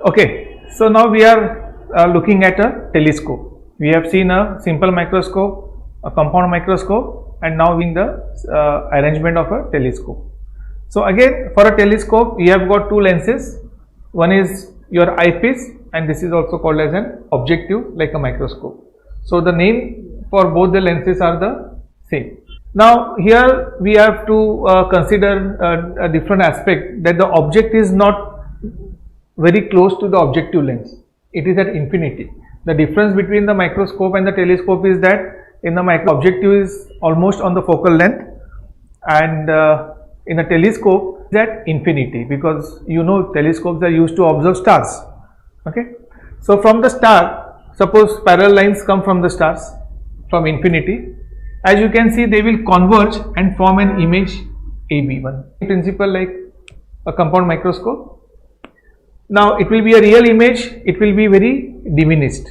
Okay, so now we are looking at a telescope. We have seen a simple microscope, a compound microscope, and now in the arrangement of a telescope. So again, for a telescope, we have got two lenses. One is your eyepiece, and this is also called as an objective, like a microscope. So the name for both the lenses are the same. Now here we have to consider a different aspect, that the object is not very close to the objective lens. It is at infinity. The difference between the microscope and the telescope is that in the objective is almost on the focal length, and in a telescope is at infinity, because you know telescopes are used to observe stars. Okay, so from the star, suppose parallel lines come from the stars from infinity. As you can see, they will converge and form an image AB1. Principle like a compound microscope. Now it will be a real image, it will be very diminished.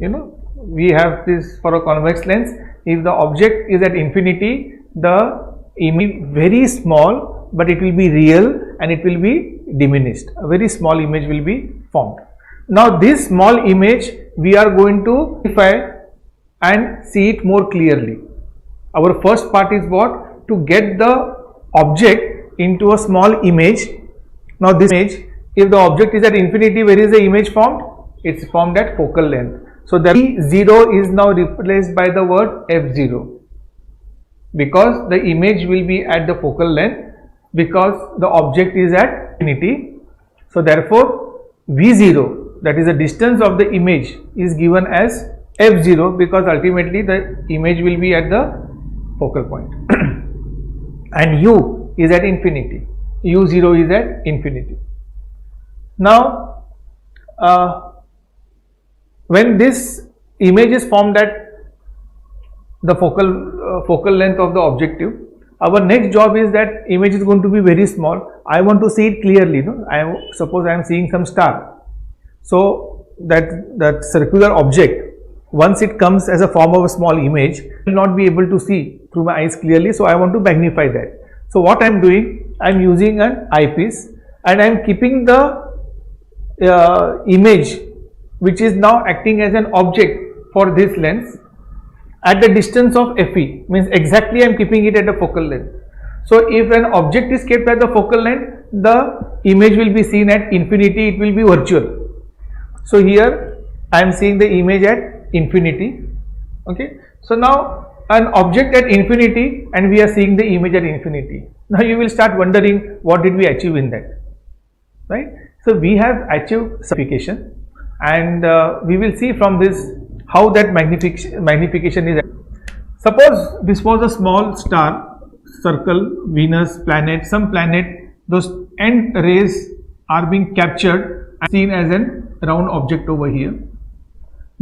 You know, we have this for a convex lens. If the object is at infinity, the image very small, but it will be real and it will be diminished. A very small image will be formed. Now this small image we are going to verify and see it more clearly. Our first part is what? To get the object into a small image. Now this image, if the object is at infinity, where is the image formed? It's formed at focal length. So the V0 is now replaced by the word F0, because the image will be at the focal length, because the object is at infinity. So therefore V0, that is the distance of the image, is given as F0, because ultimately the image will be at the focal point. And U is at infinity. U0 is at infinity. Now, when this image is formed at the focal length of the objective, our next job is that image is going to be very small. I want to see it clearly. No? Suppose I am seeing some star. So that circular object, once it comes as a form of a small image, I will not be able to see through my eyes clearly. So I want to magnify that. So what I am doing, I am using an eyepiece, and I am keeping the image which is now acting as an object for this lens at the distance of Fe, means exactly I am keeping it at the focal length. So if an object is kept at the focal length, the image will be seen at infinity, it will be virtual. So here I am seeing the image at infinity. Okay, so now an object at infinity and we are seeing the image at infinity. Now you will start wondering, what did we achieve in that, right? So we have achieved magnification, and we will see from this how that magnification is. Suppose this was a small star, circle, Venus, planet, some planet, those end rays are being captured and seen as an round object over here.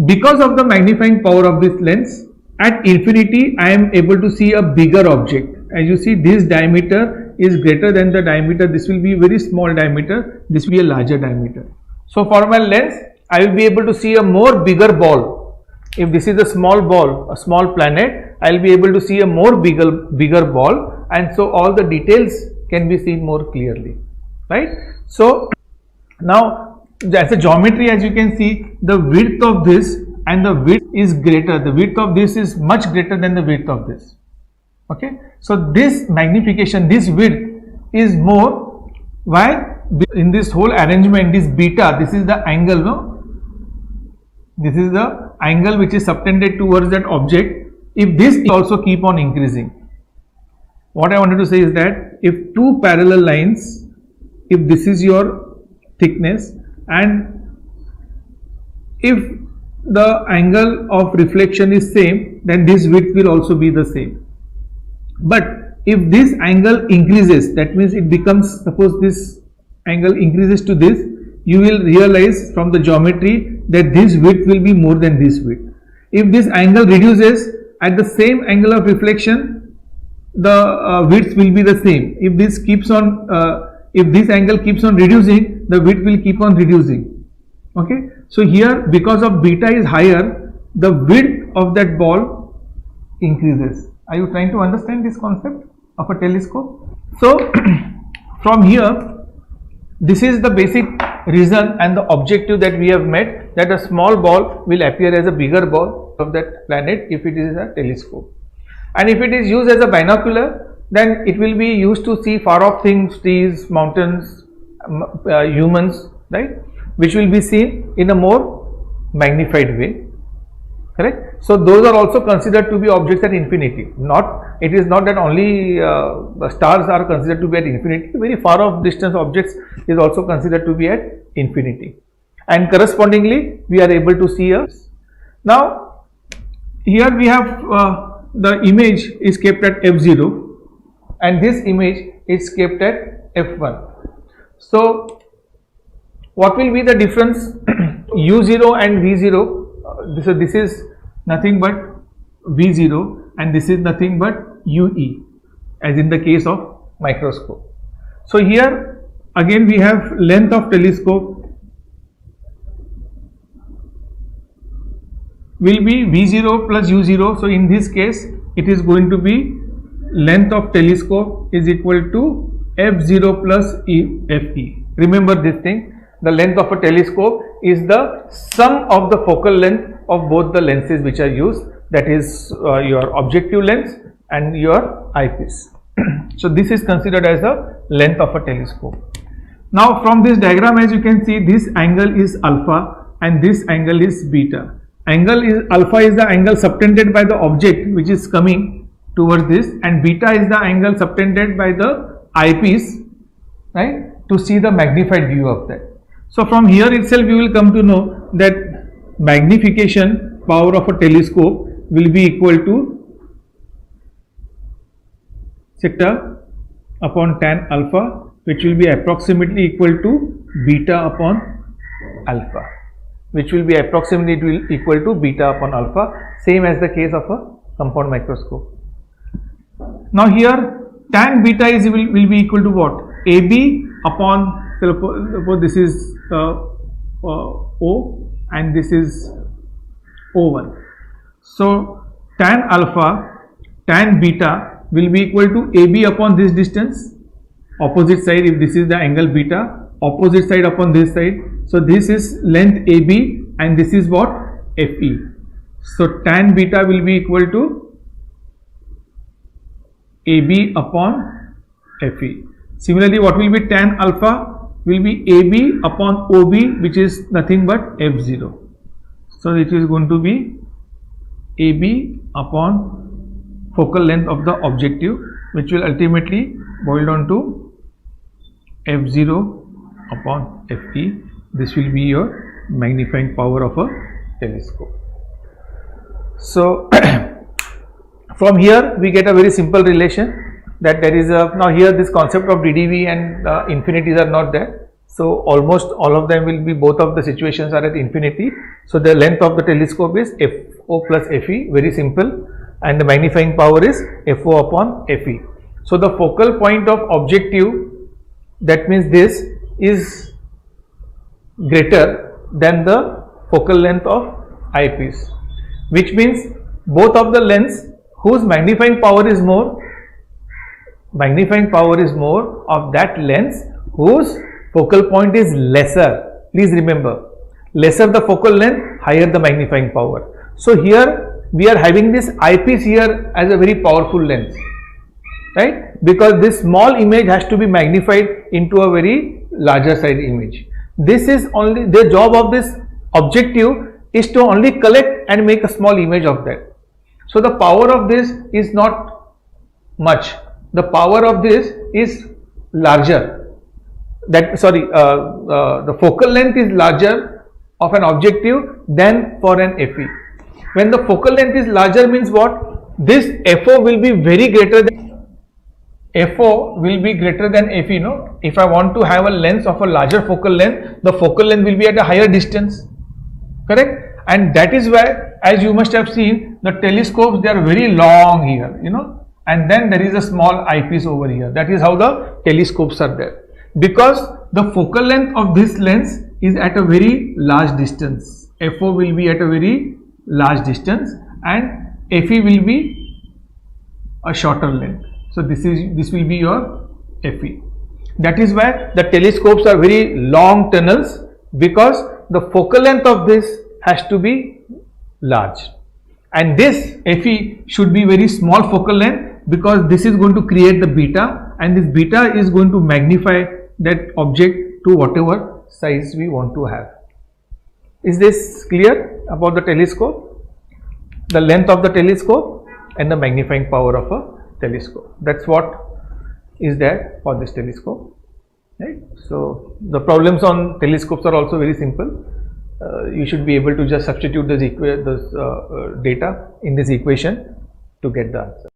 Because of the magnifying power of this lens, at infinity I am able to see a bigger object. As you see, this diameter is greater than the diameter. This will be very small diameter, this will be a larger diameter. So for my lens, I will be able to see a more bigger ball. If this is a small ball, a small planet, I will be able to see a more bigger ball, and so all the details can be seen more clearly, right? So now as a geometry, as you can see, the width of this and the width is greater. The width of this is much greater than the width of this. Okay, so this magnification, this width is more. Why? In this whole arrangement, this beta, this is the angle, no? This is the angle which is subtended towards that object. If this also keep on increasing, what I wanted to say is that if two parallel lines, if this is your thickness, and if the angle of reflection is same, then this width will also be the same. But if this angle increases, that means it becomes, suppose this angle increases to this, you will realize from the geometry that this width will be more than this width. If this angle reduces, at the same angle of reflection, the width will be the same. If this keeps on, if this angle keeps on reducing, the width will keep on reducing. Okay, so here because of beta is higher, the width of that ball increases. Are you trying to understand this concept of a telescope? So from here, this is the basic reason and the objective that we have met, that a small ball will appear as a bigger ball of that planet if it is a telescope. And if it is used as a binocular, then it will be used to see far off things, trees, mountains, humans, right, which will be seen in a more magnified way. Correct. So those are also considered to be objects at infinity. It is not that only stars are considered to be at infinity. Very far off distance objects is also considered to be at infinity, and correspondingly we are able to see a. Now here we have the image is kept at f0, and this image is kept at f1. So what will be the difference u0 and v0? This is nothing but V0 and this is nothing but UE, as in the case of microscope. So here again we have length of telescope will be V0 plus U0. So in this case it is going to be length of telescope is equal to F0 plus FE. Remember this thing. The length of a telescope is the sum of the focal length of both the lenses which are used, that is your objective lens and your eyepiece. So this is considered as the length of a telescope. Now from this diagram, as you can see, this angle is alpha and this angle is beta. Alpha is the angle subtended by the object which is coming towards this, and beta is the angle subtended by the eyepiece, right, to see the magnified view of that. So from here itself we will come to know that magnification power of a telescope will be equal to theta upon tan alpha, which will be approximately equal to beta upon alpha, which will be approximately equal to beta upon alpha, same as the case of a compound microscope. Now here tan beta will be equal to what? AB upon, suppose this is O and this is O1. So tan alpha, tan beta will be equal to AB upon this distance, opposite side, if this is the angle beta, opposite side upon this side. So this is length AB and this is what? FE. So tan beta will be equal to AB upon FE. Similarly, what will be tan alpha? Will be AB upon OB, which is nothing but F0. So it is going to be AB upon focal length of the objective, which will ultimately boil down to F0 upon FE. This will be your magnifying power of a telescope. So from here we get a very simple relation, that there is a, now here this concept of DDV and infinities are not there. So almost all of them will be, both of the situations are at infinity. So the length of the telescope is FO plus FE, very simple, and the magnifying power is FO upon FE. So the focal point of objective, that means this is greater than the focal length of eyepiece, which means both of the lens whose magnifying power is more of that lens whose focal point is lesser. Please remember, lesser the focal length, higher the magnifying power. So here we are having this eyepiece here as a very powerful lens, right, because this small image has to be magnified into a very larger size image. This is only the job of this objective, is to only collect and make a small image of that. So the power of this is not much. The power of this is larger. The focal length is larger of an objective than for an FE. When the focal length is larger means what? This FO will be very greater than FE. No? If I want to have a lens of a larger focal length, the focal length will be at a higher distance. Correct? And that is why, as you must have seen, the telescopes, they are very long here, and then there is a small eyepiece over here. That is how the telescopes are there, because the focal length of this lens is at a very large distance. FO will be at a very large distance and FE will be a shorter length. So this will be your FE. That is why the telescopes are very long tunnels, because the focal length of this has to be large, and this Fe should be very small focal length, because this is going to create the beta, and this beta is going to magnify that object to whatever size we want to have. Is this clear about the telescope? The length of the telescope and the magnifying power of a telescope. That's what is there for this telescope, right? So the problems on telescopes are also very simple. You should be able to just substitute this data in this equation to get the answer.